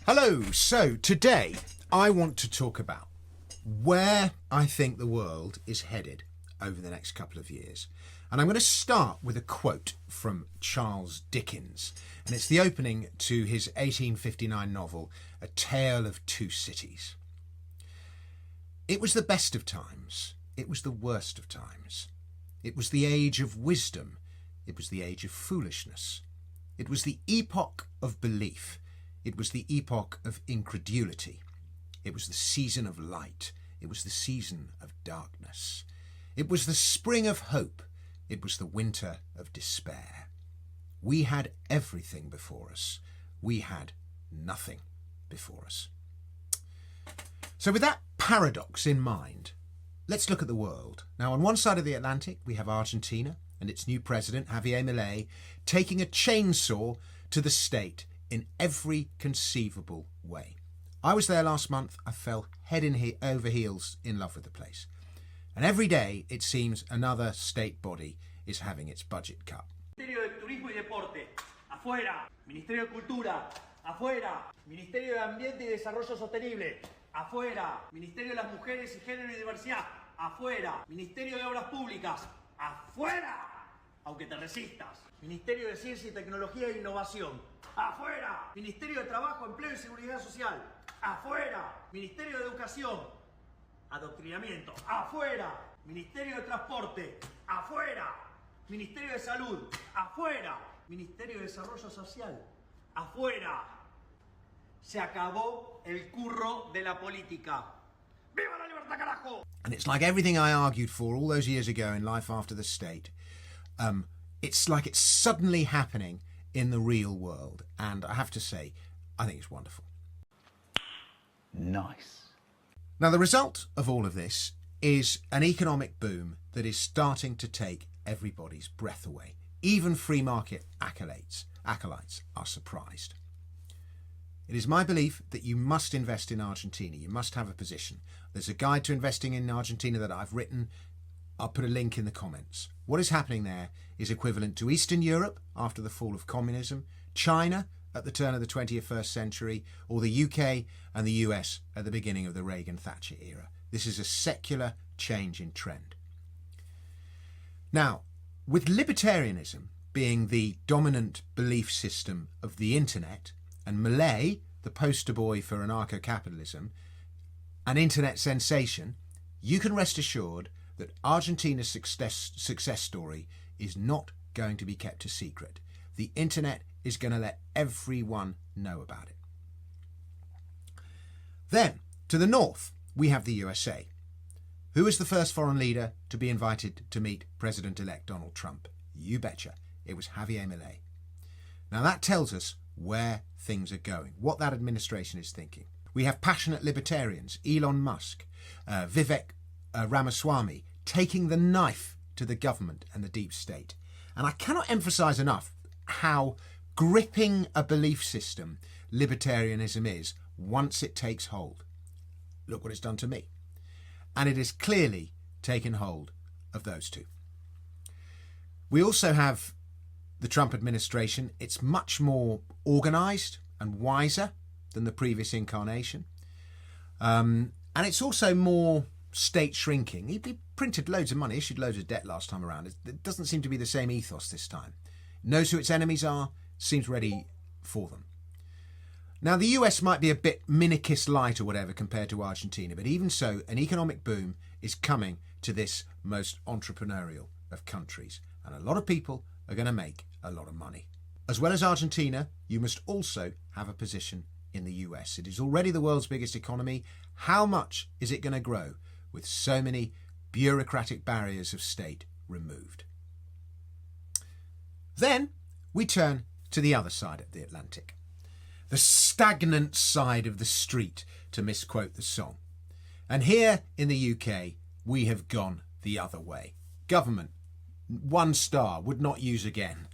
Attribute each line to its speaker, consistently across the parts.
Speaker 1: Hello, so today I want to talk about where I think the world is headed over the next couple of years. And I'm going to start with a quote from Charles Dickens, and it's the opening to his 1859 novel, A Tale of Two Cities. It was the best of times, it was the worst of times. It was the age of wisdom, it was the age of foolishness. It was the epoch of belief. It was the epoch of incredulity. It was the season of light. It was the season of darkness. It was the spring of hope. It was the winter of despair. We had everything before us. We had nothing before us. So with that paradox in mind, let's look at the world. Now, on one side of the Atlantic, we have Argentina and its new president, Javier Milei, taking a chainsaw to the state in every conceivable way. I was there last month. I fell head over heels in love with the place. And every day, it seems, another state body is having its budget cut.
Speaker 2: Ministerio de Turismo y Deporte, afuera. Ministerio de Cultura, afuera. Ministerio de Ambiente y Desarrollo Sostenible, afuera. Ministerio de las Mujeres y Género y Diversidad, afuera. Ministerio de Obras Públicas, afuera. Aunque te resistas. Ministerio de Ciencia y Tecnología e Innovación, afuera. Ministerio de Trabajo, Empleo y Seguridad Social, afuera. Ministerio de Educación, Adoctrinamiento, afuera. Ministerio de Transporte, afuera. Ministerio de Salud, afuera. Ministerio de Desarrollo Social, afuera. Se acabó el curro de la política. ¡Viva la libertad, carajo!
Speaker 1: And it's like everything I argued for all those years ago in Life After the State. It's like it's suddenly happening in the real world. And I have to say, I think it's wonderful.
Speaker 3: Nice.
Speaker 1: Now, the result of all of this is an economic boom that is starting to take everybody's breath away. Even free market acolytes are surprised. It is my belief that you must invest in Argentina. You must have a position. There's a guide to investing in Argentina that I've written. I'll put a link in the comments. What is happening there is equivalent to Eastern Europe after the fall of communism, China at the turn of the 21st century, or the UK and the US at the beginning of the Reagan-Thatcher era. This is a secular change in trend. Now, with libertarianism being the dominant belief system of the internet, and Milei, the poster boy for anarcho-capitalism, an internet sensation, you can rest assured that Argentina's success story is not going to be kept a secret. The internet is going to let everyone know about it. Then, to the north, we have the USA. Who was the first foreign leader to be invited to meet President-elect Donald Trump? You betcha, it was Javier Milei. Now that tells us where things are going, what that administration is thinking. We have passionate libertarians, Elon Musk, Vivek Ramaswamy, taking the knife to the government and the deep state. And I cannot emphasize enough how gripping a belief system libertarianism is once it takes hold. Look what it's done to me. And it has clearly taken hold of those two. We also have the Trump administration. It's much more organised and wiser than the previous incarnation. And it's also more state shrinking. He printed loads of money, issued loads of debt last time around. It doesn't seem to be the same ethos this time. Knows who its enemies are, seems ready for them. Now, the US might be a bit minicus light or whatever compared to Argentina, but even so, an economic boom is coming to this most entrepreneurial of countries, and a lot of people are going to make a lot of money. As well as Argentina, you must also have a position in the US. It is already the world's biggest economy. How much is it going to grow with so many bureaucratic barriers of state removed? Then we turn to the other side of the Atlantic. The stagnant side of the street, to misquote the song. And here in the UK, we have gone the other way. Government, 1 star, would not use again.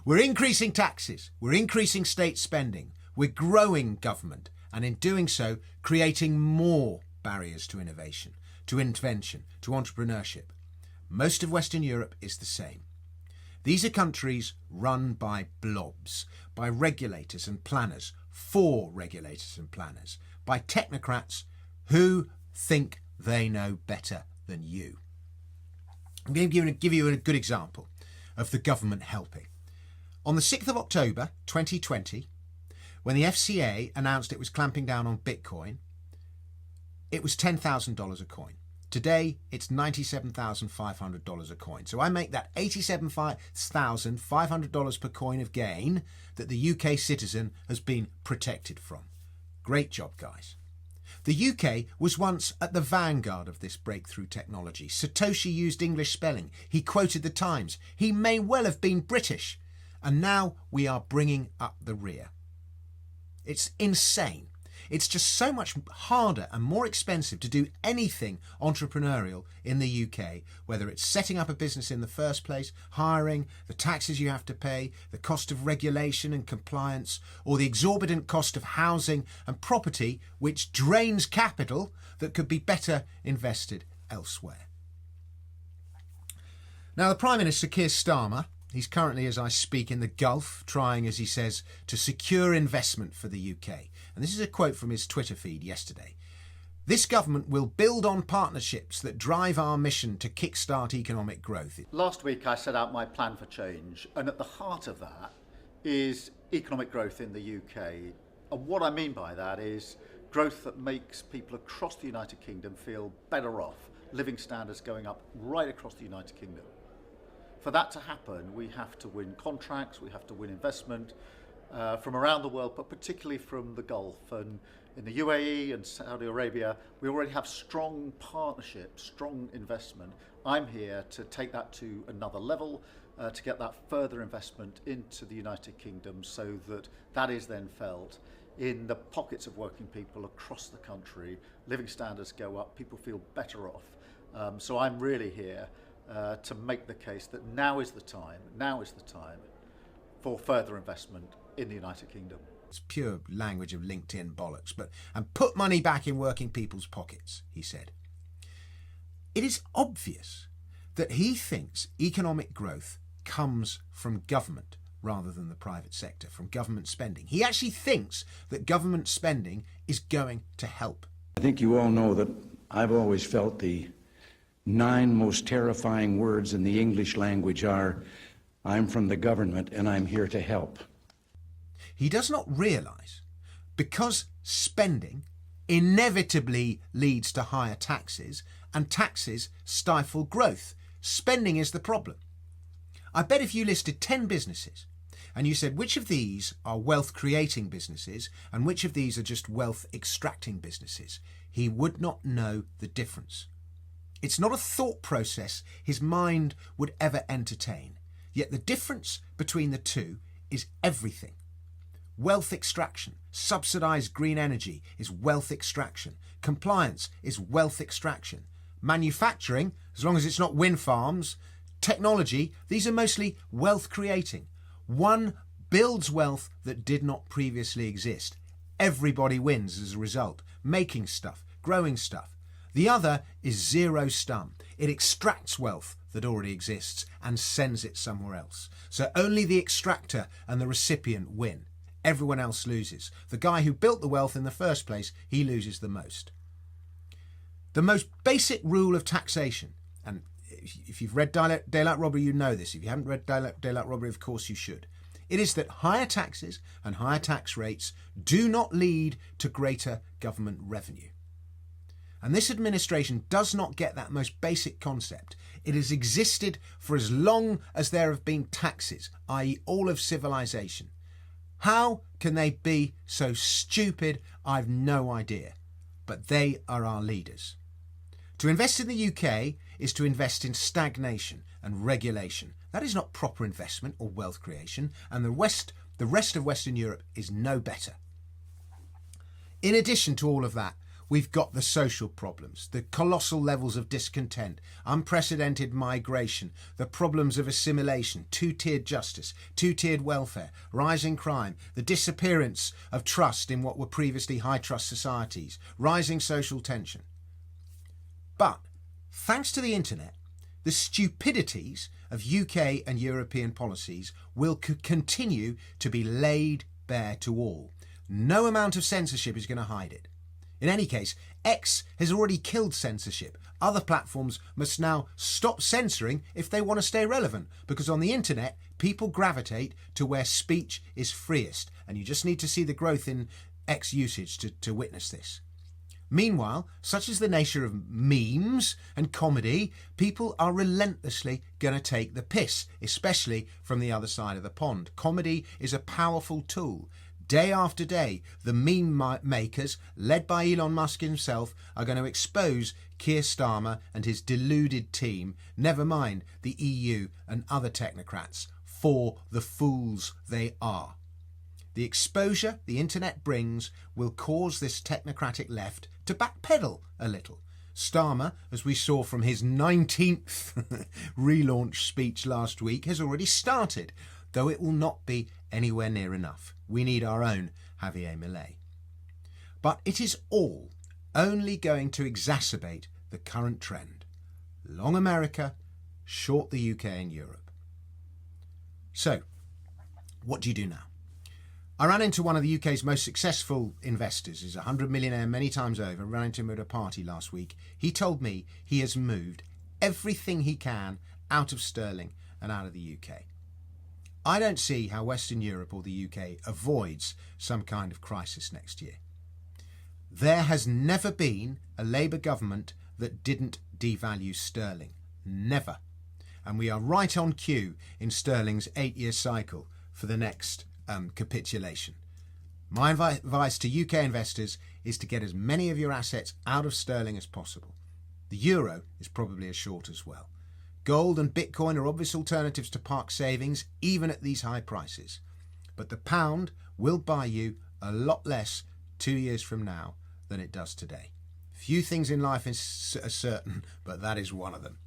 Speaker 1: We're increasing taxes, we're increasing state spending, we're growing government, and in doing so, creating more barriers to innovation, to invention, to entrepreneurship. Most of Western Europe is the same. These are countries run by blobs, by regulators and planners, for regulators and planners by technocrats who think they know better than you. I'm going to give you a good example of the government helping. On the 6th of October 2020, when the FCA announced it was clamping down on Bitcoin, it was $10,000 a coin. Today, it's $97,500 a coin. So I make that $87,500 per coin of gain that the UK citizen has been protected from. Great job, guys. The UK was once at the vanguard of this breakthrough technology. Satoshi used English spelling. He quoted the Times. He may well have been British. And now we are bringing up the rear. It's insane. It's just so much harder and more expensive to do anything entrepreneurial in the UK, whether it's setting up a business in the first place, hiring, the taxes you have to pay, the cost of regulation and compliance, or the exorbitant cost of housing and property, which drains capital that could be better invested elsewhere. Now, the Prime Minister, Keir Starmer, he's currently, as I speak, in the Gulf, trying, as he says, to secure investment for the UK. And this is a quote from his Twitter feed yesterday. This government will build on partnerships that drive our mission to kickstart economic growth.
Speaker 3: Last week I set out my plan for change, and at the heart of that is economic growth in the UK. And what I mean by that is growth that makes people across the United Kingdom feel better off, living standards going up right across the United Kingdom. For that to happen, we have to win contracts, we have to win investment from around the world, but particularly from the Gulf. And in the UAE and Saudi Arabia, we already have strong partnerships, strong investment. I'm here to take that to another level, to get that further investment into the United Kingdom so that that is then felt in the pockets of working people across the country. Living standards go up, people feel better off. So I'm really here to make the case that now is the time for further investment in the United Kingdom.
Speaker 1: It's pure language of LinkedIn bollocks, and put money back in working people's pockets, he said. It is obvious that he thinks economic growth comes from government rather than the private sector, from government spending. He actually thinks that government spending is going to help.
Speaker 4: I think you all know that I've always felt the 9 most terrifying words in the English language are, I'm from the government and I'm here to help.
Speaker 1: He does not realise, because spending inevitably leads to higher taxes, and taxes stifle growth. Spending is the problem. I bet if you listed 10 businesses and you said which of these are wealth creating businesses and which of these are just wealth extracting businesses, he would not know the difference. It's not a thought process his mind would ever entertain. Yet the difference between the two is everything. Wealth extraction, subsidised green energy is wealth extraction. Compliance is wealth extraction. Manufacturing, as long as it's not wind farms, technology, these are mostly wealth creating. One builds wealth that did not previously exist. Everybody wins as a result, making stuff, growing stuff. The other is zero sum. It extracts wealth that already exists and sends it somewhere else. So only the extractor and the recipient win. Everyone else loses. The guy who built the wealth in the first place, he loses the most. The most basic rule of taxation, and if you've read Daylight Robbery, you know this. If you haven't read Daylight Robbery, of course you should. It is that higher taxes and higher tax rates do not lead to greater government revenue. And this administration does not get that most basic concept. It has existed for as long as there have been taxes, i.e. all of civilization. How can they be so stupid? I've no idea. But they are our leaders. To invest in the UK is to invest in stagnation and regulation. That is not proper investment or wealth creation, and the rest of Western Europe is no better. In addition to all of that, we've got the social problems, the colossal levels of discontent, unprecedented migration, the problems of assimilation, two-tiered justice, two-tiered welfare, rising crime, the disappearance of trust in what were previously high-trust societies, rising social tension. But thanks to the internet, the stupidities of UK and European policies will continue to be laid bare to all. No amount of censorship is going to hide it. In any case, X has already killed censorship. Other platforms must now stop censoring if they want to stay relevant, because on the internet, people gravitate to where speech is freest, and you just need to see the growth in X usage to witness this. Meanwhile, such is the nature of memes and comedy, people are relentlessly going to take the piss, especially from the other side of the pond. Comedy is a powerful tool. Day after day, the meme makers, led by Elon Musk himself, are going to expose Keir Starmer and his deluded team, never mind the EU and other technocrats, for the fools they are. The exposure the internet brings will cause this technocratic left to backpedal a little. Starmer, as we saw from his 19th relaunch speech last week, has already started, though it will not be anywhere near enough. We need our own Javier Milei. But it is all only going to exacerbate the current trend. Long America, short the UK and Europe. So, what do you do now? I ran into one of the UK's most successful investors. He's a 100 millionaire many times over. Ran into him at a party last week. He told me he has moved everything he can out of sterling and out of the UK. I don't see how Western Europe or the UK avoids some kind of crisis next year. There has never been a Labour government that didn't devalue sterling. Never. And we are right on cue in sterling's 8-year cycle for the next capitulation. My advice to UK investors is to get as many of your assets out of sterling as possible. The euro is probably as short as well. Gold and Bitcoin are obvious alternatives to park savings, even at these high prices. But the pound will buy you a lot less 2 years from now than it does today. Few things in life are certain, but that is one of them.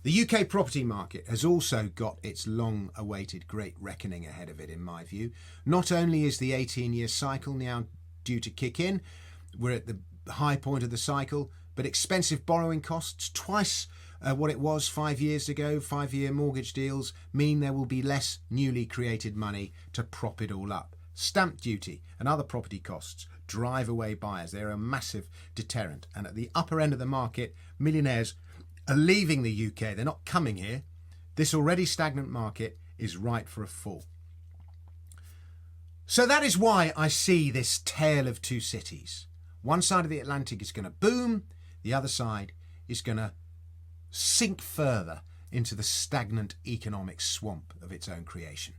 Speaker 1: The UK property market has also got its long-awaited great reckoning ahead of it, in my view. Not only is the 18-year cycle now due to kick in, we're at the high point of the cycle, but expensive borrowing costs, twice what it was 5 years ago, 5-year mortgage deals, mean there will be less newly created money to prop it all up. Stamp duty and other property costs drive away buyers. They're a massive deterrent. And at the upper end of the market, millionaires are leaving the UK. They're not coming here. This already stagnant market is ripe for a fall. So that is why I see this tale of two cities. One side of the Atlantic is going to boom. The other side is going to sink further into the stagnant economic swamp of its own creation.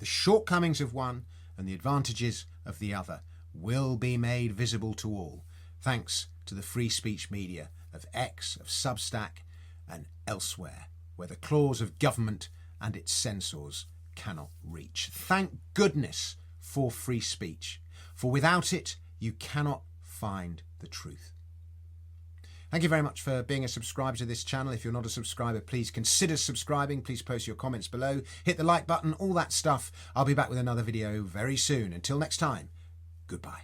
Speaker 1: The shortcomings of one and the advantages of the other will be made visible to all, thanks to the free speech media of X, of Substack, and elsewhere, where the claws of government and its censors cannot reach. Thank goodness for free speech, for without it, you cannot find the truth. Thank you very much for being a subscriber to this channel. If you're not a subscriber, please consider subscribing. Please post your comments below. Hit the like button, all that stuff. I'll be back with another video very soon. Until next time, goodbye.